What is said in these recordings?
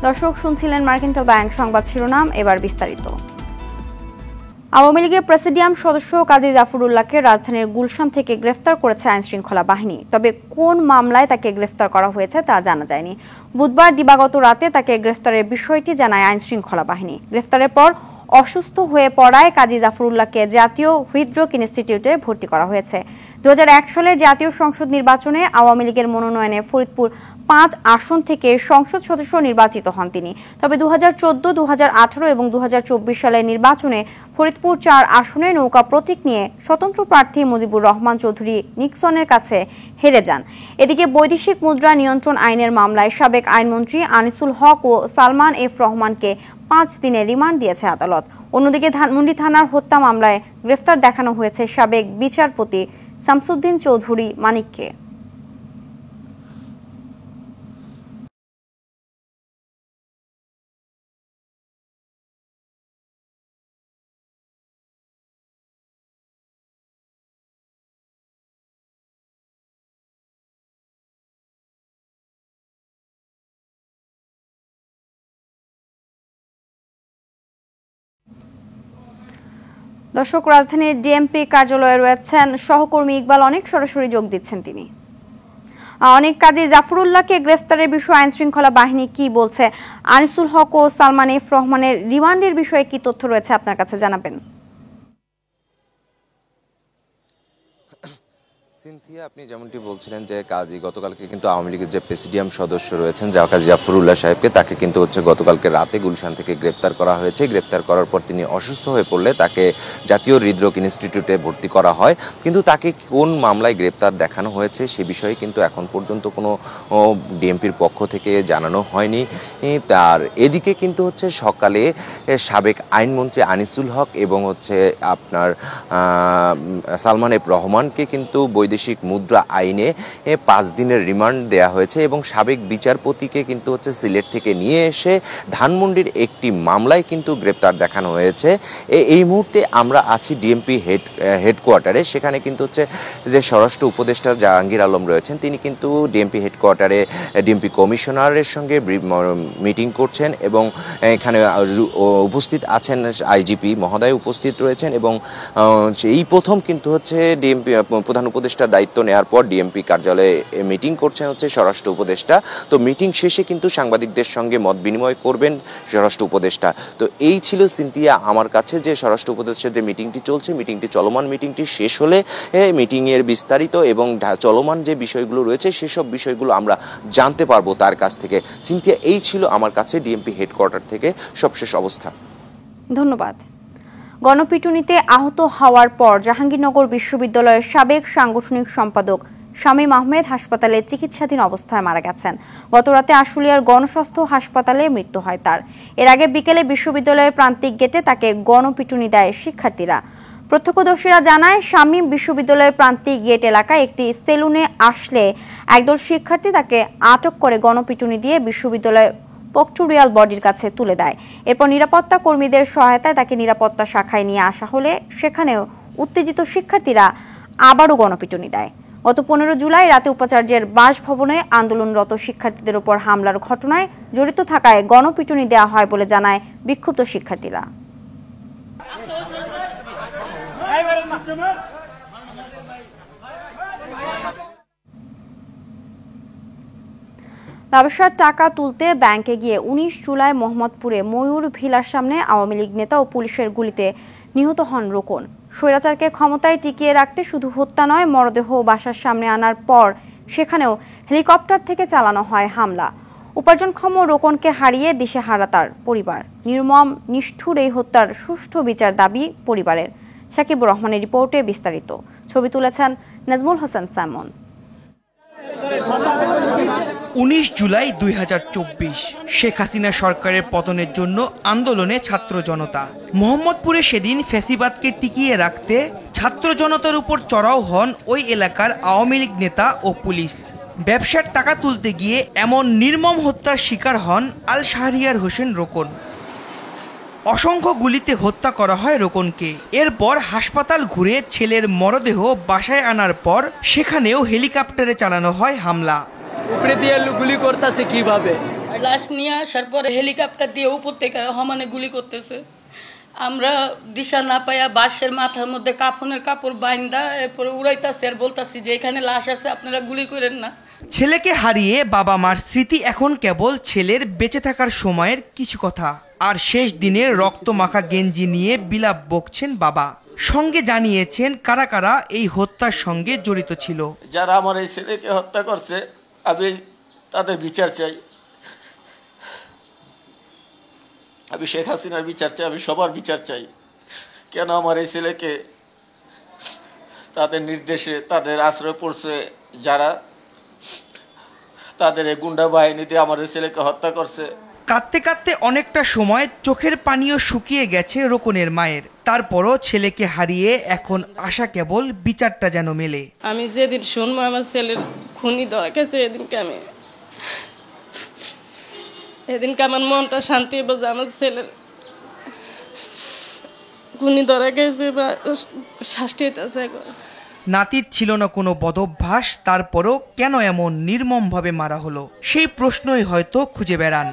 দর্শক শুনছিলেন mercantile bank সংবাদ শিরোনাম, এবার বিস্তারিত। আওয়ামী লীগের প্রেসিডিয়াম সদস্য কাজী জাফরুল্লাহকে রাজধানীর গুলশান থেকে গ্রেফতার করেছে আইনশৃঙ্খলা বাহিনী। তবে কোন মামলায় তাকে গ্রেফতার করা হয়েছে তা জানা যায়নি। বুধবার দিবাগত রাতে তাকে গ্রেফতারের বিষয়টি জানায় আইনশৃঙ্খলা বাহিনী। গ্রেফতারের পর অসুস্থ হয়ে পড়ায় কাজী জাফরুল্লাহকে জাতীয় হৃদরোগ ইনস্টিটিউটে ভর্তি করা হয়েছে। 2001 সালের জাতীয় সংসদ নির্বাচনে আওয়ামী লীগের মনোনয়নে ফরিদপুর 5 আসন থেকে সংসদ সদস্য নির্বাচিত হন তিনি। তবে 2014, 2018 এবং 2024 সালের নির্বাচনে ফরিদপুর 4 আসনে নৌকা প্রতীক নিয়ে স্বতন্ত্র প্রার্থী মুজিবুর রহমান চৌধুরী নিক্সনের কাছে হেরে যান। এদিকে বৈদেশিক মুদ্রা নিয়ন্ত্রণ আইনের মামলায় সাবেক আইনমন্ত্রী আনিসুল হক ও সালমান এফ রহমানকে 5 দিনের রিমান্ড দিয়েছে আদালত। অন্যদিকে ধানমন্ডি থানার হত্যা মামলায় গ্রেফতার দেখানো হয়েছে সাবেক বিচারপতি শামসুদ্দিন চৌধুরী মানিককে। দর্শক, রাজধানীর ডিএমপি কার্যালয়ে রয়েছেন সহকর্মী ইকবাল অনেক, সরাসরি যোগ দিচ্ছেন তিনি। অনেক, কাজী জাফরুল্লাহকে গ্রেফতারের বিষয়ে আইনশৃঙ্খলা বাহিনী কি বলছে? আনিসুল হক ও সালমান এফ রহমানের রিমান্ডের বিষয়ে কি তথ্য রয়েছে আপনার কাছে জানাবেন? সিনথিয়া, আপনি যেমনটি বলছিলেন যে গতকালকে কিন্তু আওয়ামী লীগের যে প্রেসিডিয়াম সদস্য রয়েছেন কাজী জাফরুল্লাহ সাহেবকে, তাকে কিন্তু গতকালকে রাতে গুলশান থেকে গ্রেপ্তার করা হয়েছে। গ্রেপ্তার করার পর তিনি অসুস্থ হয়ে পড়লে তাকে জাতীয় হৃদরোগ ইনস্টিটিউটে ভর্তি করা হয়। কিন্তু তাকে কোন মামলায় গ্রেপ্তার দেখানো হয়েছে সে বিষয়ে কিন্তু এখন পর্যন্ত কোনো ডিএমপির পক্ষ থেকে জানানো হয়নি। তার এদিকে কিন্তু সকালে সাবেক আইনমন্ত্রী আনিসুল হক এবং আপনার সালমান এফ রহমানকে কিন্তু বৈদেশিক মুদ্রা আইনে 5 দিনের রিমান্ড দেয়া হয়েছে এবং সাবেক বিচারপতিকে কিন্তু সিলেট থেকে নিয়ে এসে ধানমন্ডির একটি মামলায় কিন্তু গ্রেপ্তার দেখানো হয়েছে। এই মুহূর্তে আমরা আছি ডিএমপি হেডকোয়ার্টারে। সেখানে কিন্তু যে স্বরাষ্ট্র উপদেষ্টা জাহাঙ্গীর আলম রয়েছেন, তিনি কিন্তু ডিএমপি হেডকোয়ার্টারে ডিএমপি কমিশনারের সঙ্গে মিটিং করছেন এবং এখানে উপস্থিত আছেন আইজিপি মহোদয় উপস্থিত রয়েছেন এবং এই প্রথম কিন্তু ডিএমপি প্রধান উপদেষ্টা দায়িত্ব নেওয়ার পর ডিএমপি কার্যালয়ে মিটিং করছেন স্বরাষ্ট্র উপদেষ্টা। তো মিটিং শেষে কিন্তু সাংবাদিকদের সঙ্গে মত বিনিময় করবেন স্বরাষ্ট্র উপদেষ্টা। তো এই ছিল সিনথিয়া আমার কাছে যে স্বরাষ্ট্র উপদেষ্টার যে মিটিংটি চলছে, মিটিংটি চলমান, মিটিংটি শেষ হলে মিটিংয়ের বিস্তারিত এবং চলমান যে বিষয়গুলো রয়েছে সেসব বিষয়গুলো আমরা জানতে পারবো তার কাছ থেকে। সিনথিয়া, এই ছিল আমার কাছে ডিএমপি হেডকোয়ার্টার থেকে সবশেষ অবস্থা। ধন্যবাদ। গণপিটুনিতে আহত হওয়ার পর জাহাঙ্গীরনগর বিশ্ববিদ্যালয়ের সাবেক সাংগঠনিক সম্পাদক শামীম আহমেদ হাসপাতালে চিকিৎসাধীন অবস্থায় মারা গেছেন। গতরাতে আশুলিয়ার গণস্বাস্থ্য হাসপাতালে মৃত্যু হয় তার। এর আগে বিকেলে বিশ্ববিদ্যালয়ের প্রান্তিক গেটে তাকে গণপিটুনি দেয় শিক্ষার্থীরা। প্রত্যক্ষদর্শীরা জানায়, শামীম বিশ্ববিদ্যালয়ের প্রান্তিক গেট এলাকায় একটি সেলুনে আসলে একদল শিক্ষার্থী তাকে আটক করে গণপিটুনি দিয়ে বিশ্ববিদ্যালয়ের পক্টোরিয়াল বডির কাছে তুলে দেয়। এরপর নিরাপত্তা কর্মীদের সহায়তায় তাকে নিরাপত্তা শাখায় নিয়ে আসা হলে সেখানেও উত্তেজিত শিক্ষার্থীরা আবারও গণপিটুনি দেয়। গত 15 জুলাই রাতে উপাচার্যের বাসভবনে আন্দোলনরত শিক্ষার্থীদের উপর হামলার ঘটনায় জড়িত থাকায় গণপিটুনি দেওয়া হয় বলে জানায় বিক্ষুব্ধ শিক্ষার্থীরা। ব্যবসার টাকা তুলতে ব্যাংকে গিয়ে 19 জুলাই মোহাম্মদপুরে ময়ূর ভিলার সামনে আওয়ামী লীগ নেতা ও পুলিশের গুলিতে নিহত হন রোকন। স্বৈরাচারকে ক্ষমতায় টিকিয়ে রাখতে শুধু হত্যা নয়, মরদেহ বাসার সামনে আনার পর সেখানেও হেলিকপ্টার থেকে চালানো হয় হামলা। উপার্জনক্ষম রোকনকে হারিয়ে দিশেহারা তার পরিবার। নির্মম নিষ্ঠুর এই হত্যার সুষ্ঠু বিচার দাবি পরিবারের। সাকিবুর রহমানের রিপোর্টে বিস্তারিত। ছবি তুলেছেন নাজমুল হাসান সামন। 19 জুলাই 2024 শেখ হাসিনা সরকারের পতনের জন্য আন্দোলনে ছাত্র জনতা। মোহাম্মদপুরে সেদিন ফ্যাসিবাদকে টিকিয়ে রাখতে ছাত্র জনতার উপর চড়াও হন ওই এলাকার আওয়ামী লীগ নেতা ও পুলিশ। ব্যবসার টাকা তুলতে গিয়ে এমন নির্মম হত্যার শিকার হন আল শাহরিয়ার হোসেন রোকন। অসংখ্য গুলিতে হত্যা করা হয় রোকনকে। এরপর হাসপাতাল ঘুরে ছেলের মরদেহ বাসায় আনার পর সেখানেও হেলিকপ্টারে চালানো হয় হামলা। উপরে দিয়ে গুলি করতেছে কিভাবে, লাশ নিয়ে আসার পরে হেলিকপ্টার দিয়ে উপর থেকে সমানে গুলি করতেছে। আমরা দিশা না পাইয়া বাঁশের মাথার মধ্যে কাফনের কাপড় বাইন্দা এরপরে উড়াইতেছে আর বলতেছি যে এখানে লাশ আছে, আপনারা গুলি করেন না। ছেলেকে হারিয়ে বাবা মার স্মৃতি এখন কেবল ছেলের বেঁচে থাকার সময়ের কিছু কথা। আর শেষ দিনে রক্তমাখা গেঞ্জি নিয়ে বিলাপ বকছেন বাবা। সঙ্গে জানিয়েছেন কারা কারা এই হত্যার সঙ্গে জড়িত ছিল। যারা আমার এই ছেলেকে হত্যা করছে আমি তাদের বিচার চাই। আমি শেখ হাসিনার বিচার চাই, আমি সবার বিচার চাই। কেন আমার এই ছেলেকে তাদের নির্দেশে তাদের আশ্রয় পড়ছে যারা, তাদের এই গুন্ডা বাহিনীতে আমার এই ছেলেকে হত্যা করছে। কাঁদতে কাঁদতে অনেকটা সময় চোখের পানিও শুকিয়ে গেছে রোকনের মায়ের। তারপরও ছেলেকে হারিয়ে এখন আশা কেবল বিচারটা যেন মেলে। আমি যেদিন শুনবো আমার ছেলের খুনি ধরা গেছে এদিনকে আমার মনটা শান্তি হবে যে আমার ছেলের খুনি ধরা গেছে বা শাস্তি হইতেছে। নাতির ছিল না কোনো বদভ্যাস, তারপরও কেন এমন নির্মমভাবে মারা হলো সেই প্রশ্নই হয়তো খুঁজে বেড়ান।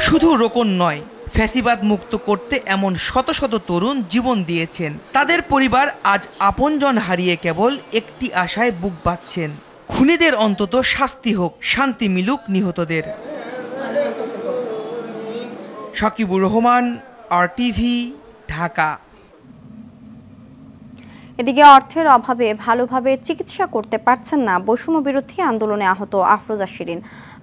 শুধু রোকন নয়, ফ্যাসিবাদ মুক্ত করতে এমন শত শত তরুণ জীবন দিয়েছেন। তাদের পরিবার আজ আপনজন হারিয়ে কেবল একটি আশায় বুক বাঁধছেন, খুনিদের অন্তত শাস্তি হোক, শান্তি মিলুক নিহতদের। সাকিবুর রহমান, RTV, ঢাকা। এদিকে অর্থের অভাবে ভালোভাবে চিকিৎসা করতে পারছেন না বৈষম্য বিরোধী আন্দোলনে আহত আফরোজা শিরিন।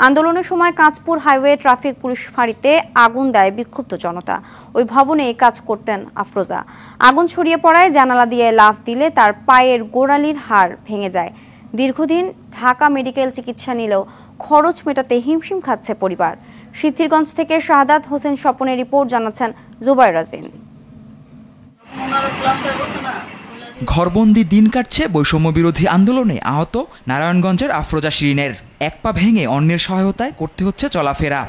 আন্দোলনের সময় কাঁচপুর হাইওয়ে ট্রাফিক পুলিশ ফাঁড়িতে আগুন দেয় বিক্ষুব্ধ জনতা। ওই ভবনে কাজ করতেন আফরোজা। আগুন ছড়িয়ে পড়ায় জানালা দিয়ে লাফ দিলে তার পায়ের গোড়ালির হাড় ভেঙে যায়। দীর্ঘদিন ঢাকা মেডিকেল চিকিৎসা নিলেও খরচ মেটাতে হিমশিম খাচ্ছে পরিবার। সিদ্ধিরগঞ্জ থেকে শাহাদাত হোসেন স্বপনের রিপোর্ট, জানাচ্ছেন জুবাইর রাজিন। ঘরবন্দি দিন কাটছে বৈষম্য বিরোধী আন্দোলনে আহত নারায়ণগঞ্জের আফরোজা শিরিনের। এক পা ভেঙে অন্যের সহায়তায় করতে হচ্ছে চলাফেরা।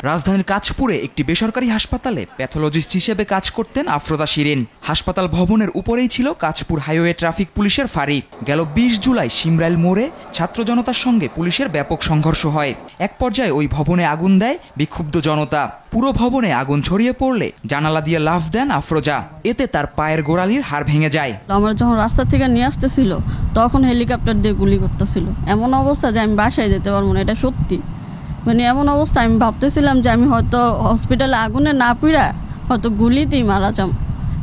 রাজধানীর কাঁচপুরে একটি বেসরকারি হাসপাতালে প্যাথোলজিস্ট হিসেবে কাজ করতেন আফরোজা শিরিন। হাসপাতাল ভবনের উপরেই ছিল কাঁচপুর হাইওয়ে ট্রাফিক পুলিশের ফাঁড়ি। গেল 20 জুলাই সিমরাইল মোড়ে ছাত্র জনতার সঙ্গে পুলিশের ব্যাপক সংঘর্ষ হয়। এক পর্যায়ে ওই ভবনে আগুন দেয় বিক্ষুব্ধ জনতা। পুরো ভবনে আগুন ছড়িয়ে পড়লে জানালা দিয়ে লাফ দেন আফরোজা। এতে তার পায়ের গোড়ালির হাড় ভেঙে যায়। আমার যখন রাস্তা থেকে নিয়ে আসতেছিল তখন হেলিকপ্টার দিয়ে গুলি করতেছিল। এমন অবস্থা যে আমি বাসায় যেতে পারবো না, এটা সত্যি। মানে এমন অবস্থা আমি ভাবতেছিলাম যে আমি হয়তো হসপিটালে আগুনে না পুড়া হয়তো গুলিতেই মারা যাম,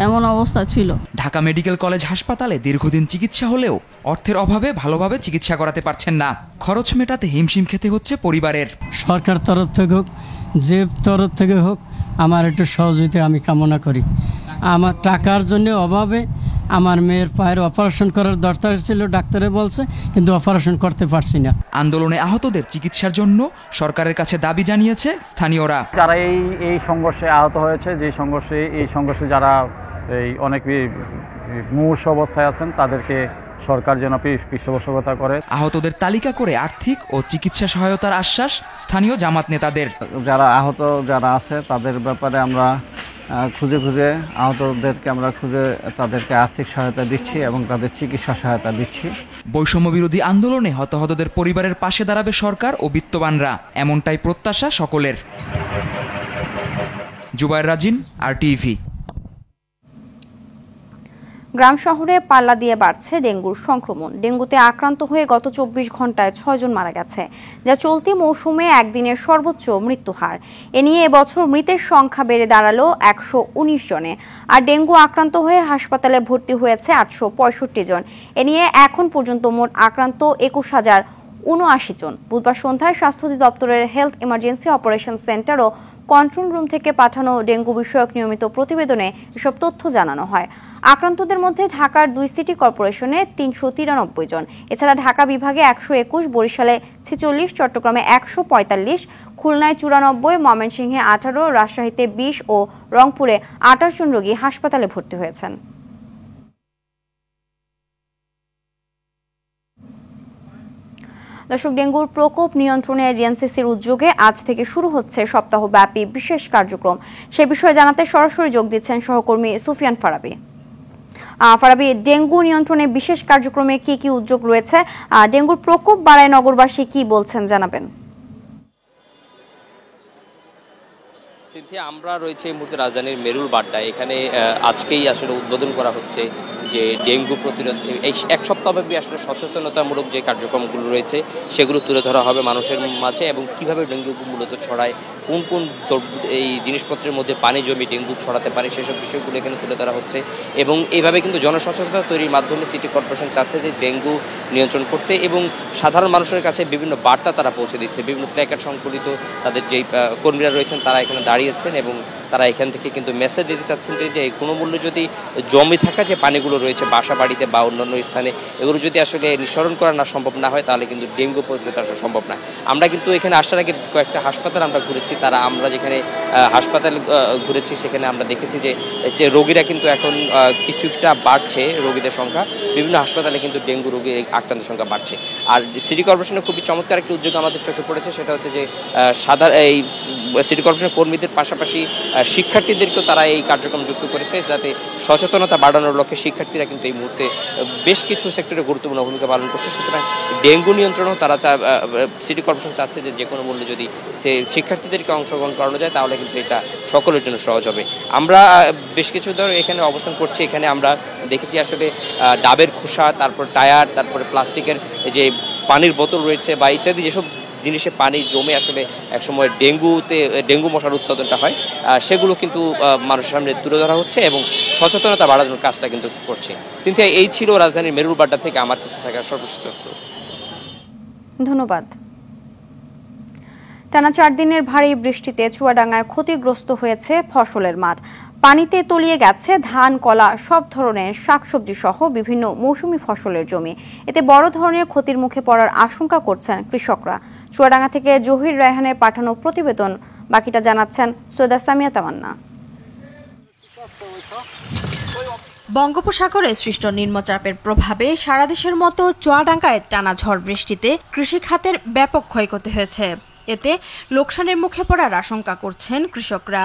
এমন অবস্থা ছিল। ঢাকা মেডিকেল কলেজ হাসপাতালে দীর্ঘদিন চিকিৎসা হলেও অর্থের অভাবে ভালোভাবে চিকিৎসা করাতে পারছেন না। খরচ মেটাতে হিমশিম খেতে হচ্ছে পরিবারের। সরকার তরফ থেকে হোক, যে তরফ থেকে হোক, আমার একটু সহযোগিতা আমি কামনা করি। আমার টাকার জন্য অভাবে আমার মেয়ের পায়ের অপারেশন করার দরকার ছিল, ডাক্তারে বলছে, কিন্তু অপারেশন করতে পারছি না। আন্দোলনে আহতদের চিকিৎসার জন্য সরকারের কাছে দাবি জানিয়েছে স্থানীয়রা। যারা এই সংঘর্ষে আহত হয়েছে, এই সংঘর্ষে যারা অনেক মুমূর্ষ অবস্থায় আছেন, তাদেরকে সরকার যেন পৃষ্ঠপোষকতা করে। আহতদের তালিকা করে আর্থিক ও চিকিৎসা সহায়তার আশ্বাস স্থানীয় জামাত নেতাদের। যারা আহত যারা আছে তাদের ব্যাপারে আমরা খুঁজে আহতদেরকে আমরা তাদেরকে আর্থিক সহায়তা দিচ্ছি এবং তাদের চিকিৎসা সহায়তা দিচ্ছি। বৈষম্য বিরোধী আন্দোলনে হতাহতদের পরিবারের পাশে দাঁড়াবে সরকার ও বিত্তবানরা, এমনটাই প্রত্যাশা সকলের। জুবাইর রাজিন, RTV। গ্রাম শহরে পাল্লা দিয়ে বাড়ছে ডেঙ্গুর সংক্রমণ। ডেঙ্গুতে আক্রান্ত হয়ে গত 24 ঘন্টায় 6 জন মারা গেছে, যা চলতি মৌসুমে একদিনের সর্বোচ্চ মৃত্যু হার। এ নিয়ে এবছর মৃতের সংখ্যা বেড়ে দাঁড়ালো 119 জনে। আর ডেঙ্গু আক্রান্ত হয়ে হাসপাতালে ভর্তি হয়েছে 865 জন। এ নিয়ে এখন পর্যন্ত মোট আক্রান্ত 21,079 জন। বুধবার সন্ধ্যায় স্বাস্থ্য অধিদপ্তরের হেলথ ইমার্জেন্সি অপারেশন সেন্টার ও কন্ট্রোল রুম থেকে পাঠানো ডেঙ্গু বিষয়ক নিয়মিত প্রতিবেদনে এসব তথ্য জানানো হয়। আক্রান্তদের মধ্যে ঢাকার 2 সিটি কর্পোরেশনে 393 জন, এছাড়া ঢাকা বিভাগে 121, বরিশালে 46, চট্টগ্রামে 145, খুলনায় 94, ময়মনসিংহে 18, রাজশাহীতে 20 ও রংপুরে 28 জন রোগী হাসপাতালে ভর্তি হয়েছেন। দর্শক, ডেঙ্গুর প্রকোপ নিয়ন্ত্রণে ডিএনসিসির উদ্যোগে আজ থেকে শুরু হচ্ছে সপ্তাহব্যাপী বিশেষ কার্যক্রম। সে বিষয়ে জানাতে সরাসরি যোগ দিচ্ছেন সহকর্মী সুফিয়ান ফারাবি। ফারাবি, ডেঙ্গু নিয়ন্ত্রণে বিশেষ কার্যক্রমে কি কি উদ্যোগ রয়েছে? ডেঙ্গুর প্রকোপ বাড়ায় নগরবাসী কি বলছেন জানাবেন। সিনথিয়া, আমরা রয়েছে এই মুহূর্তে রাজধানীর মেরুল বাড্ডায়। এখানে আজকেই আসলে উদ্বোধন করা হচ্ছে যে ডেঙ্গু প্রতিরোধে এই এক সপ্তাহব্যাপী আসলে সচেতনতামূলক যে কার্যক্রমগুলো রয়েছে সেগুলো তুলে ধরা হবে মানুষের মাঝে, এবং কিভাবে ডেঙ্গু মূলত ছড়ায়, কোন কোন এই জিনিসপত্রের মধ্যে পানি জমি ডেঙ্গু ছড়াতে পারে সেসব বিষয়গুলো এখানে তুলে ধরা হচ্ছে। এবং এইভাবে কিন্তু জনসচেতনতা তৈরির মাধ্যমে সিটি কর্পোরেশন চাচ্ছে যে ডেঙ্গু নিয়ন্ত্রণ করতে, এবং সাধারণ মানুষের কাছে বিভিন্ন বার্তা তারা পৌঁছে দিচ্ছে। বিভিন্ন প্ল্যাকার্ড সংকলিত তাদের যেই কর্মীরা রয়েছেন তারা এখানে দাঁড়িয়েছেন এবং তারা এখান থেকে কিন্তু মেসেজ দিতে চাচ্ছেন যে কোনো মূল্যে যদি জমে থাকা যে পানিগুলো রয়েছে বাসা বাড়িতে বা অন্যান্য স্থানে, এগুলো যদি আসলে নিঃসরণ করা না সম্ভব না হয় তাহলে কিন্তু ডেঙ্গু প্রতিরোধ আসা সম্ভব না। আমরা কিন্তু এখানে আসার আগে কয়েকটা হাসপাতাল আমরা ঘুরেছি, আমরা যেখানে হাসপাতাল ঘুরেছি সেখানে আমরা দেখেছি যে রোগীরা কিন্তু এখন কিছুটা বাড়ছে, রোগীদের সংখ্যা বিভিন্ন হাসপাতালে কিন্তু ডেঙ্গু রোগী আক্রান্তের সংখ্যা বাড়ছে। আর সিটি কর্পোরেশনের খুবই চমৎকার একটি উদ্যোগ আমাদের চোখে পড়েছে, সেটা হচ্ছে যে এই সিটি কর্পোরেশনের কর্মীদের পাশাপাশি শিক্ষার্থীদেরকেও তারা এই কার্যক্রম যুক্ত করেছে, যাতে সচেতনতা বাড়ানোর লক্ষ্যে শিক্ষার্থীরা কিন্তু এই মুহূর্তে বেশ কিছু সেক্টরে গুরুত্বপূর্ণ ভূমিকা পালন করছে। সুতরাং ডেঙ্গু নিয়ন্ত্রণও তারা সিটি কর্পোরেশন চাচ্ছে যে কোনো মূল্যে যদি সে শিক্ষার্থীদেরকে অংশগ্রহণ করানো যায় তাহলে কিন্তু এটা সকলের জন্য সহজ হবে। আমরা বেশ কিছু ধর এখানে অবস্থান করছি, এখানে আমরা দেখেছি আসলে ডাবের খোসা, তারপর টায়ার, তারপরে প্লাস্টিকের যে পানির বোতল রয়েছে বা ইত্যাদি যেসব জিনিসে পানি জমে আসলে একসময় ডেঙ্গু মশার উৎপাদনটা হয়, সেগুলো কিন্তু মানুষের সামনে তুলে ধরা হচ্ছে এবং সচেতনতা বাড়ানোর কাজটা কিন্তু করছে। সিনথিয়া, এই ছিল রাজধানীর মেরুল বাড্ডা থেকে আমার কাছে থাকা সর্বশেষ তথ্য। ধন্যবাদ। টানা 4 দিনের ভারী বৃষ্টিতে চুয়াডাঙ্গায় ক্ষতিগ্রস্ত হয়েছে ফসলের মাঠ। পানিতে তলিয়ে গেছে ধান, কলা, সব ধরনের শাকসবজি সহ বিভিন্ন মৌসুমী ফসলের জমি। এতে বড় ধরনের ক্ষতির মুখে পড়ার আশঙ্কা করছেন কৃষকরা। চুয়াডাঙ্গা থেকে জহির রায়হানের পাঠানো প্রতিবেদন, বাকিটা জানাচ্ছেন সৈয়দা সামিয়া তামান্না। বঙ্গোপসাগরে সৃষ্ট নিম্নচাপের প্রভাবে সারা দেশের মতো চুয়াডাঙ্গায় টানা ঝড় বৃষ্টিতে কৃষি খাতের ব্যাপক ক্ষয়ক্ষতি হয়েছে। এতে লোকসানের মুখে পড়ার আশঙ্কা করছেন কৃষকরা।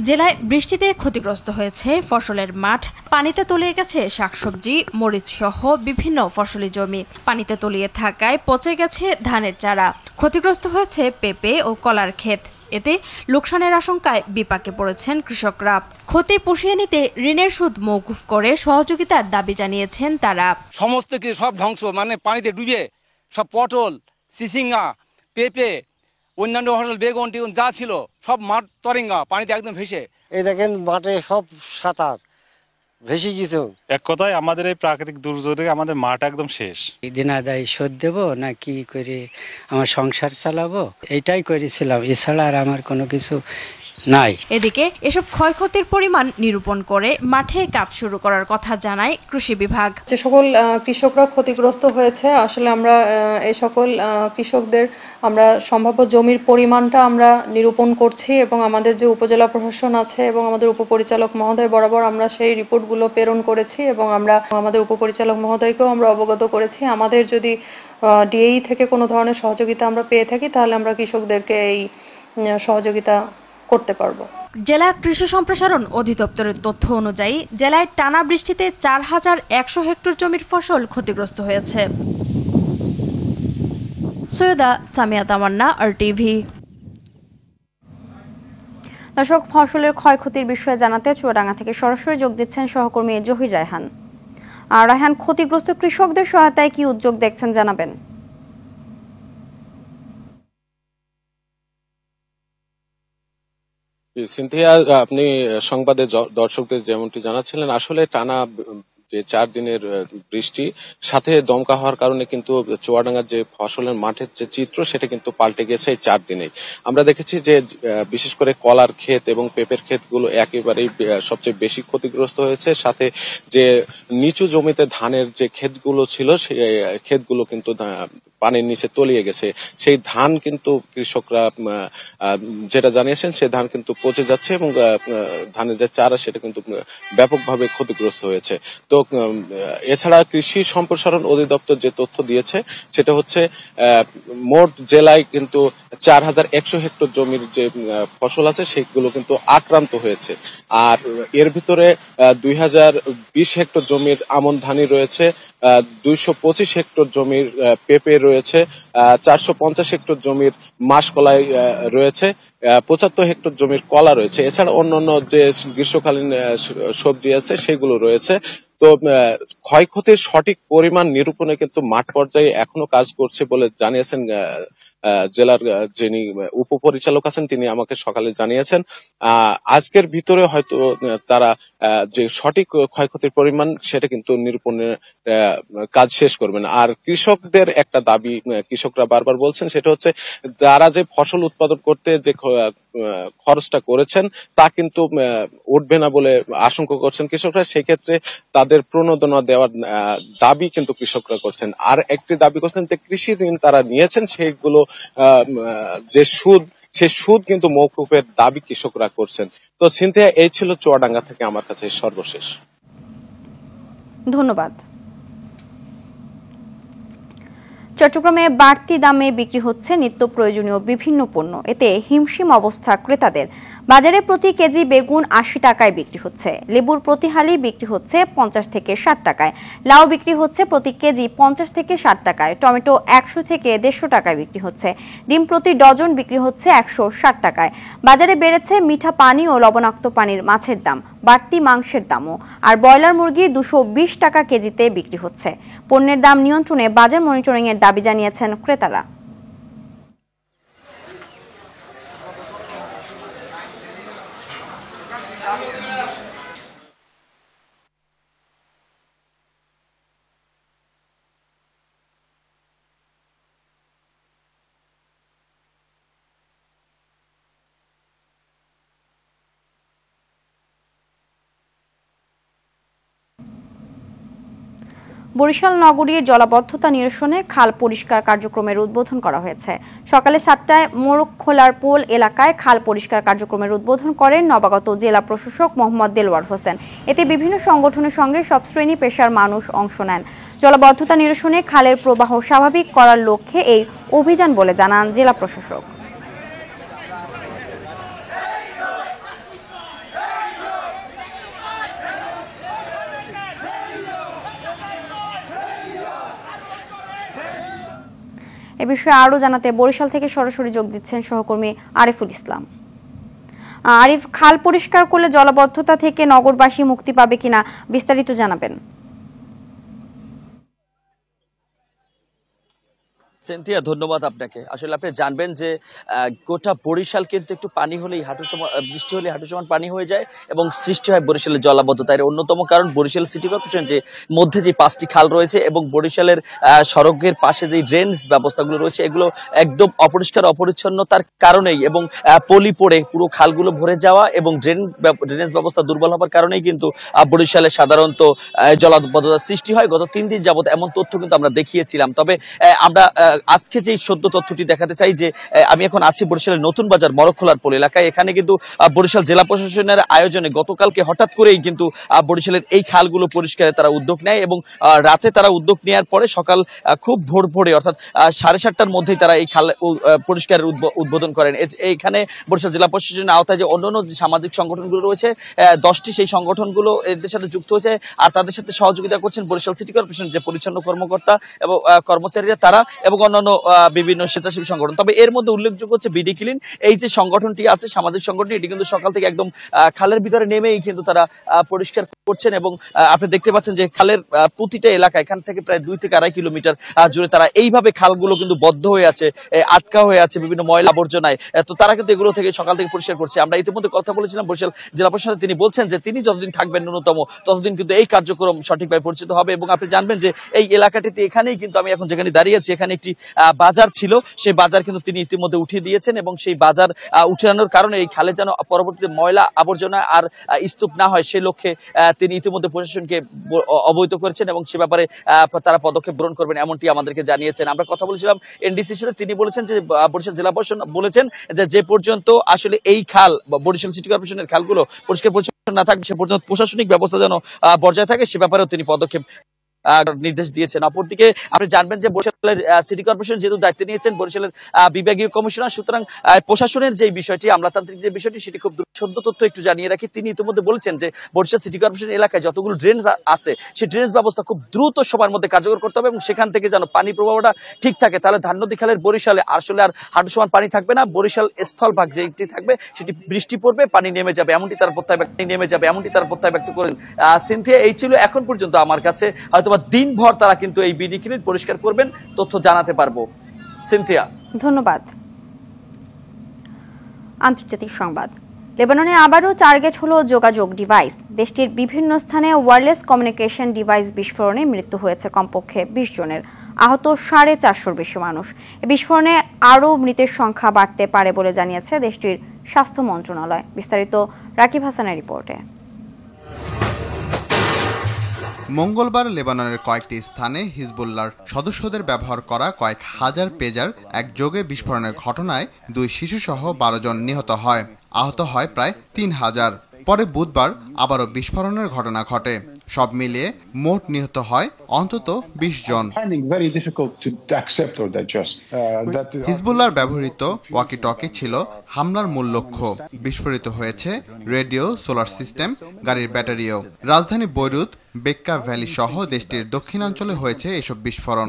জেলায় বৃষ্টিতে ক্ষতিগ্রস্ত হয়েছে ফসলের মাঠ, পানিতে তলিয়ে গেছে শাকসবজি, মরিচ সহ বিভিন্ন ফসলি জমি। পানিতে তলিয়ে থাকায় পচে গেছে ধানের চারা, ক্ষতিগ্রস্ত হয়েছে পেঁপে ও কলার ক্ষেত। এতে লোকসানের আশঙ্কায় বিপাকে পড়েছেন কৃষকরা। ক্ষতি পুষিয়ে নিতে ঋণের সুদ মওকুফ করে সহযোগিতার দাবি জানিয়েছেন তারা। সমস্ত কিছু সব ধ্বংস, মানে পানিতে ডুবে সব পটল, চিচিঙ্গা, পেঁপে, অন্যান্য ফসল, বেগুন টিগুন যা ছিল সব মাঠ তরেঙ্গা, পানিতে একদম ভেসে। এই দেখেন মাঠে সব সাঁতার ভেসে গেছে। এক কথায় আমাদের এই প্রাকৃতিক দুর্যোগে আমাদের মাঠ একদম শেষ। দিন আদায় শোধ দেবো না কি করে আমার সংসার চালাবো, এইটাই করেছিলাম, এছাড়া আর আমার কোনো কিছু নাই। এদিকে এসব ক্ষয়ক্ষতির পরিমাণ নিরূপণ করে মাঠে কাজ শুরু করার কথা জানায় কৃষি বিভাগ। যে সকল কৃষকরা ক্ষতিগ্রস্ত হয়েছে, আসলে আমরা এই সকল কৃষকদের আমরা সম্ভাব্য জমির পরিমাণটা আমরা নিরূপণ করছি এবং আমাদের যে উপজেলা প্রশাসন আছে এবং আমাদের উপপরিচালক মহোদয় বরাবর আমরা সেই রিপোর্টগুলো প্রেরণ করেছি এবং আমরা আমাদের উপপরিচালক মহোদয়কেও আমরা অবগত করেছি। আমাদের যদি ডিএই থেকে কোনো ধরনের সহযোগিতা আমরা পেয়ে থাকি তাহলে আমরা কৃষকদেরকে এই সহযোগিতা করতে পারবো। জেলা কৃষি সম্প্রসারণ অধিদপ্তরের তথ্য অনুযায়ী জেলায় টানা বৃষ্টিতে 4100 হেক্টর জমির ফসল ক্ষতিগ্রস্ত হয়েছে। সৈয়দা সামিয়া তামান্না, RTV। দর্শক, ফসলের ক্ষয়ক্ষতির বিষয়ে জানাতে চুয়াডাঙ্গা থেকে সরাসরি যোগ দিচ্ছেন সহকর্মী জহির রায়হান। রায়হান, ক্ষতিগ্রস্ত কৃষকদের সহায়তায় কি উদ্যোগ দেখছেন জানাবেন। সিনথিয়া, আপনি সংবাদে দর্শকদের যেমনটি জানাচ্ছিলেন, আসলে টানা যে 4 দিনের বৃষ্টি সাথে দমকা হওয়ার কারণে কিন্তু চুয়াডাঙ্গার যে ফসলের মাঠের যে চিত্র সেটা কিন্তু পাল্টে গেছে এই 4 দিনে। আমরা দেখেছি যে বিশেষ করে কলার ক্ষেত এবং পেঁপের ক্ষেতগুলো একেবারেই সবচেয়ে বেশি ক্ষতিগ্রস্ত হয়েছে, সাথে যে নিচু জমিতে ধানের যে ক্ষেতগুলো ছিল সেই ক্ষেতগুলো কিন্তু পানির নিচে তলিয়ে গেছে। সেই ধান কিন্তু কৃষকরা যেটা জানিয়েছেন সেই ধান কিন্তু পচে যাচ্ছে এবং ধানের যে চারা সেটা কিন্তু ব্যাপকভাবে ক্ষতিগ্রস্ত হয়েছে। তো এছাড়া কৃষি সম্প্রসারণ অধিদপ্তর যে তথ্য দিয়েছে সেটা হচ্ছে মোট জেলায় কিন্তু 4100 হেক্টর জমির যে ফসল আছে সেগুলো কিন্তু আক্রান্ত হয়েছে। আর এর ভিতরে 2020 হেক্টর জমির আমন ধানি রয়েছে, 225 হেক্টর জমির পেঁপে রয়েছে, 450 হেক্টর জমির মাসকলাই রয়েছে, 75 হেক্টর জমির কলা রয়েছে। এছাড়া অন্যান্য যে গ্রীষ্মকালীন সবজি আছে সেগুলো রয়েছে। তো ক্ষয়ক্ষতির সঠিক পরিমাণ নিরূপণে কিন্তু মাঠ পর্যায়ে এখনো কাজ করছে বলে জানিয়েছেন জেলার যিনি উপপরিচালক আছেন তিনি আমাকে সকালে জানিয়েছেন। আজকের ভিতরে হয়তো তারা যে সঠিক ক্ষয়ক্ষতির পরিমাণ সেটা কিন্তু নিরূপণের কাজ শেষ করবেন। আর কৃষকদের একটা দাবি কৃষকরা বারবার বলছেন, সেটা হচ্ছে তারা যে ফসল উৎপাদন করতে যে খরচটা করেছেন তা কিন্তু উঠবে না বলে আশঙ্কা করছেন কৃষকরা। সেক্ষেত্রে তাদের প্রণোদনা দেওয়ার দাবি কিন্তু কৃষকরা করছেন। আর একটি দাবি করছেন যে কৃষি ঋণ তারা নিয়েছেন সেগুলো যে সুদ সে সুদ কিন্তু মওকুফের দাবি কৃষকরা করছেন। তো সিনথিয়া, এই ছিল চুয়াডাঙ্গা থেকে আমার কাছে সর্বশেষ। ধন্যবাদ। চট্টগ্রামে বাড়তি দামে বিক্রি হচ্ছে নিত্য প্রয়োজনীয় বিভিন্ন পণ্য, এতে হিমশিম অবস্থা ক্রেতাদের। বাজারে প্রতি কেজি বেগুন 80 টাকায় বিক্রি হচ্ছে, লেবুর প্রতি হালি বিক্রি হচ্ছে 50 থেকে 60 টাকায়, লাউ বিক্রি হচ্ছে প্রতি কেজি 50 থেকে 60 টাকায়, টমেটো 100 থেকে 150 টাকায় বিক্রি হচ্ছে, ডিম প্রতি ডজন বিক্রি হচ্ছে 160 টাকায়। বাজারে বেড়েছে মিঠা পানি ও লবণাক্ত পানির মাছের দাম, বাড়তি মাংসের দামও। আর ব্রয়লার মুরগি 220 টাকা কেজিতে বিক্রি হচ্ছে। পণ্যের দাম নিয়ন্ত্রণে বাজার মনিটরিং এর দাবি জানিয়েছেন ক্রেতারা। বরিশাল নগরীর জলাবদ্ধতা নিরসনে খাল পরিষ্কার কার্যক্রমের উদ্বোধন করা হয়েছে। সকালে 7টায় মোরগখোলার পোল এলাকায় খাল পরিষ্কার কার্যক্রমের উদ্বোধন করেন নবাগত জেলা প্রশাসক মোহাম্মদ দেলোয়ার হোসেন। এতে বিভিন্ন সংগঠনের সঙ্গে সব শ্রেণী পেশার মানুষ অংশ নেন। জলাবদ্ধতা নিরসনে খালের প্রবাহ স্বাভাবিক করার লক্ষ্যে এই অভিযান বলে জানান জেলা প্রশাসক। এ বিষয়ে আরো জানাতে বরিশাল থেকে সরাসরি যোগ দিচ্ছেন সহকর্মী আরিফুল ইসলাম। আরিফ, খাল পরিষ্কার করলে জলাবদ্ধতা থেকে নগরবাসী মুক্তি পাবে কিনা বিস্তারিত জানাবেন। সিনথিয়া, ধন্যবাদ আপনাকে। আসলে আপনি জানবেন যে গোটা বরিশাল কিন্তু একটু পানি হলেই বৃষ্টি হলে হাঁটু সমান পানি হয়ে যায় এবং সৃষ্টি হয় বরিশালের জলাবদ্ধতা। এর অন্যতম কারণ বরিশাল সিটি কর্পোরেশন যে মধ্যে যে 5টি খাল রয়েছে এবং বরিশালের সড়কের পাশে যে ড্রেনেজ ব্যবস্থাগুলো রয়েছে এগুলো একদম অপরিষ্কার অপরিচ্ছন্নতার কারণেই এবং পলি পড়ে পুরো খালগুলো ভরে যাওয়া এবং ড্রেনেজ ব্যবস্থা দুর্বল হওয়ার কারণেই কিন্তু বরিশালে সাধারণত জলাবদ্ধতার সৃষ্টি হয়। গত 3 দিন যাবত এমন তথ্য কিন্তু আমরা দেখিয়েছিলাম। তবে আমরা আজকে যে সদ্য তথ্যটি দেখাতে চাই যে আমি এখন আছি বরিশালের নতুন বাজার মোরগখোলার পোল এলাকায়। এখানে কিন্তু বরিশাল জেলা প্রশাসনের আয়োজনে গতকালকে হঠাৎ করেই কিন্তু বরিশালের এই খালগুলো পরিষ্কারে তারা উদ্যোগ নেয় এবং রাতে তারা উদ্যোগ নেওয়ার পরে সকাল খুব ভোরে অর্থাৎ 7:30টার মধ্যেই তারা এই খাল পরিষ্কারের উদ্বোধন করেন। এইখানে বরিশাল জেলা প্রশাসনের আওতায় যে অন্যান্য যে সামাজিক সংগঠনগুলো রয়েছে 10টি সেই সংগঠনগুলো এদের সাথে যুক্ত হয়েছে আর তাদের সাথে সহযোগিতা করছেন বরিশাল সিটি কর্পোরেশন যে পরিচ্ছন্ন কর্মকর্তা এবং কর্মচারীরা তারা এবং অন্যান্য বিভিন্ন স্বেচ্ছাসেবী সংগঠন। তবে এর মধ্যে উল্লেখযোগ্য হচ্ছে বিডি ক্লিন, এই যে সংগঠনটি আছে সামাজিক সংগঠন, এটি কিন্তু সকাল থেকে একদম খালের ভিতরে নেমেই কিন্তু তারা পরিষ্কার করছেন এবং আপনি দেখতে পাচ্ছেন যে খালের প্রতিটা এলাকা এখান থেকে প্রায় 2 থেকে 2.5 কিলোমিটার জুড়ে তারা এইভাবে খালগুলো কিন্তু বদ্ধ হয়ে আছে, আটকা হয়ে আছে বিভিন্ন ময়লা আবর্জনায়। তো তারা কিন্তু এগুলো থেকে সকাল থেকে পরিষ্কার করছে। আমরা ইতিমধ্যে কথা বলেছিলাম বরিশাল জেলা প্রশাসক, তিনি বলছেন যে তিনি যতদিন থাকবেন ন্যূনতম ততদিন কিন্তু এই কার্যক্রম সঠিকভাবে পরিচিত হবে। এবং আপনি জানবেন যে এই এলাকাটিতে এখানেই কিন্তু আমি এখন যেখানে দাঁড়িয়ে আছি এখানে একটি বাজার ছিল সেই বাজার কিন্তু তিনি ইতিমধ্যে উঠিয়ে দিয়েছেন এবং সেই বাজার উঠানোর কারণে এই খালে যেন পরবর্তীতে ময়লা আবর্জনা আর স্তূপ না হয় সেই লক্ষ্যে তিনি ইতিমধ্যে প্রশাসনকে অবহিত করেছেন এবং সে ব্যাপারে তারা পদক্ষেপ গ্রহণ করবেন এমনটি আমাদেরকে জানিয়েছেন। আমরা কথা বলেছিলাম এনডিসির সাথে, তিনি বলেছেন যে বরিশাল জেলা প্রশাসন বলেছেন যে পর্যন্ত আসলে এই খাল বরিশাল সিটি কর্পোরেশনের খালগুলো পরিষ্কার পরিচ্ছন্ন না থাকবে সে পর্যন্ত প্রশাসনিক ব্যবস্থা যেন বজায় থাকে সে ব্যাপারেও তিনি পদক্ষেপ নির্দেশ দিয়েছেন। অপরদিকে আপনি জানবেন যে বরিশালের সিটি কর্পোরেশন যেহেতু দায়িত্ব নিয়েছেন বরিশালের বিভাগীয় কমিশনার, সুতরাং প্রশাসনের যে বিষয়টি আমলাতান্ত্রিক যে বিষয়টি সেটি খুব সদ্য তথ্য একটু জানিয়ে রাখি। তিনি ইতিমধ্যে বলেছেন যে বরিশাল সিটি কর্পোরেশন এলাকায় যতগুলো ড্রেনেজ আছে সেই ড্রেনেজ ব্যবস্থা খুব দ্রুত সময়ের মধ্যে কার্যকর করতে হবে এবং সেখান থেকে যেন পানি প্রবাহটা ঠিক থাকে, তাহলে ধাননদী খালের বরিশালে আসলে আর হাঁটু সমান পানি থাকবে না। বরিশাল স্থলভাগ যেটি থাকবে সেটি বৃষ্টি পড়বে পানি নেমে যাবে এমনটি তার প্রত্যয় ব্যক্ত করেন। সিনথিয়া, এই ছিল এখন পর্যন্ত আমার কাছে, হয়তো দিনভর তারা কিন্তু এই বিডি ক্লিনিক পরিষ্কার করবেন, তথ্য জানাতে পারবো। সিনথিয়া, ধন্যবাদ। আন্তর্জাতিক সংবাদ। লেবাননে আবারও টার্গেট হলো যোগাযোগ ডিভাইস। দেশটির বিভিন্ন স্থানে ওয়্যারলেস কমিউনিকেশন ডিভাইস বিস্ফোরণে মৃত্যু হয়েছে কমপক্ষে 20 জনের, আহত 450-র বেশি মানুষ। এই বিস্ফোরণে আরও মৃতের সংখ্যা বাড়তে পারে বলে জানিয়েছে দেশটির স্বাস্থ্য মন্ত্রণালয়। বিস্তারিত রাকিব হাসানের রিপোর্টে। মঙ্গলবার লেবাননের কয়েকটি স্থানে হিজবুল্লাহর সদস্যদের ব্যবহার করা কয়েক হাজার পেজার একযোগে বিস্ফোরণের ঘটনায় 2 শিশুসহ 12 জন নিহত হয়, আহত হয় প্রায় 3000। পরে বুধবার আবারও বিস্ফোরণের ঘটনা ঘটে। সব মিলিয়ে মোট নিহত হয় অন্তত 20 জন। হিজবুল্লাহর ব্যবহৃত ওয়াকি টকি ছিল হামলার মূল লক্ষ্য। বিস্ফোরিত হয়েছে রেডিও, সোলার সিস্টেম, গাড়ির ব্যাটারিও। রাজধানী বৈরুত, বেক্কা ভ্যালি সহ দেশটির দক্ষিণাঞ্চলে হয়েছে এসব বিস্ফোরণ।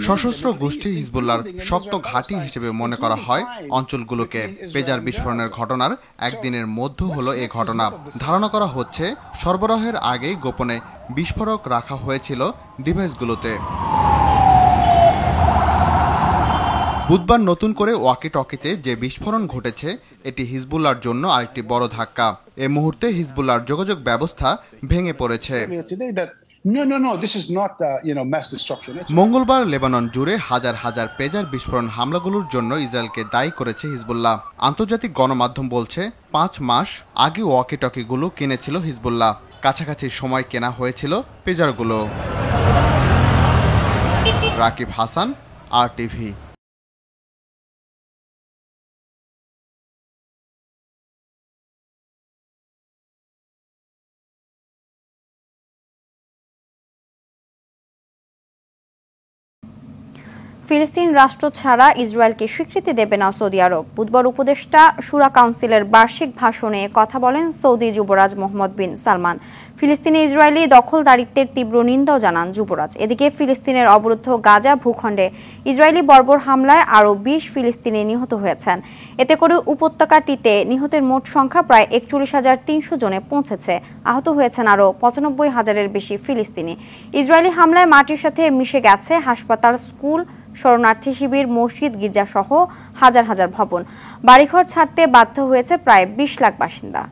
সশস্ত্র গোষ্ঠী হিজবুল্লাহর শক্ত ঘাঁটি হিসেবে মনে করা হয় অঞ্চলগুলোকে। পেজার বিস্ফোরণের ঘটনার একদিনের মধ্যে হলো এ ঘটনা। ধারণা করা হচ্ছে সরবরাহের আগেই গোপনে বিস্ফোরক রাখা হয়েছিল ডিভাইসগুলোতে। বুধবার নতুন করে ওয়াকি টকিতে যে বিস্ফোরণ ঘটেছে এটি হিজবুল্লাহর জন্য আরেকটি বড় ধাক্কা। এ মুহূর্তে হিজবুল্লাহর যোগাযোগ ব্যবস্থা ভেঙে পড়েছে। মঙ্গলবার লেবানন জুড়ে হাজার হাজার পেজার বিস্ফোরণ হামলাগুলোর জন্য ইসরায়েলকে দায়ী করেছে হিজবুল্লাহ। আন্তর্জাতিক গণমাধ্যম বলছে 5 মাস আগে ওয়াকি টকিগুলো কিনেছিল হিজবুল্লাহ। কাছাকাছি সময় কেনা হয়েছিল পেজারগুলো। রাকিব হাসান, RTV। ফিলিস্তিন রাষ্ট্র ছাড়া ইসরায়েলকে স্বীকৃতি দেবে না সৌদি আরব। বুধবার উপদেষ্টা শুরা কাউন্সিলের বার্ষিক ভাষণে কথা বলেন সৌদি যুবরাজ মোহাম্মদ বিন সালমান। ফিলিস্তিনে ইসরায়েলি দখলদারিত্বের তীব্র নিন্দাও জানান যুবরাজ। এদিকে ফিলিস্তিনের অবরুদ্ধ গাজা ভূখণ্ডে ইসরায়েলি বর্বর হামলায় আরও 20 ফিলিস্তিনি নিহত হয়েছেন। এতে করে উপত্যকাটিতে নিহতের মোট সংখ্যা প্রায় 41,300 জনে পৌঁছেছে। আহত হয়েছেন আরও 95,000-এর বেশি ফিলিস্তিনি। ইসরায়েলি হামলায় মাটির সাথে মিশে গেছে হাসপাতাল, স্কুল, শরণার্থী শিবির, মসজিদ, গির্জাসহ হাজার হাজার ভবন। বাড়িঘর ছাড়তে বাধ্য হয়েছে প্রায় 20 লাখ বাসিন্দা।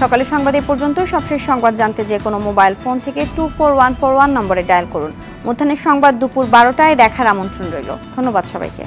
সকালের সংবাদ এ পর্যন্ত। সবশেষ সংবাদ জানতে যে কোনো মোবাইল ফোন থেকে 24141 নম্বরে ডায়াল করুন। মধ্যাহ্নের সংবাদ দুপুর 12টায় দেখার আমন্ত্রণ রইল। ধন্যবাদ সবাইকে।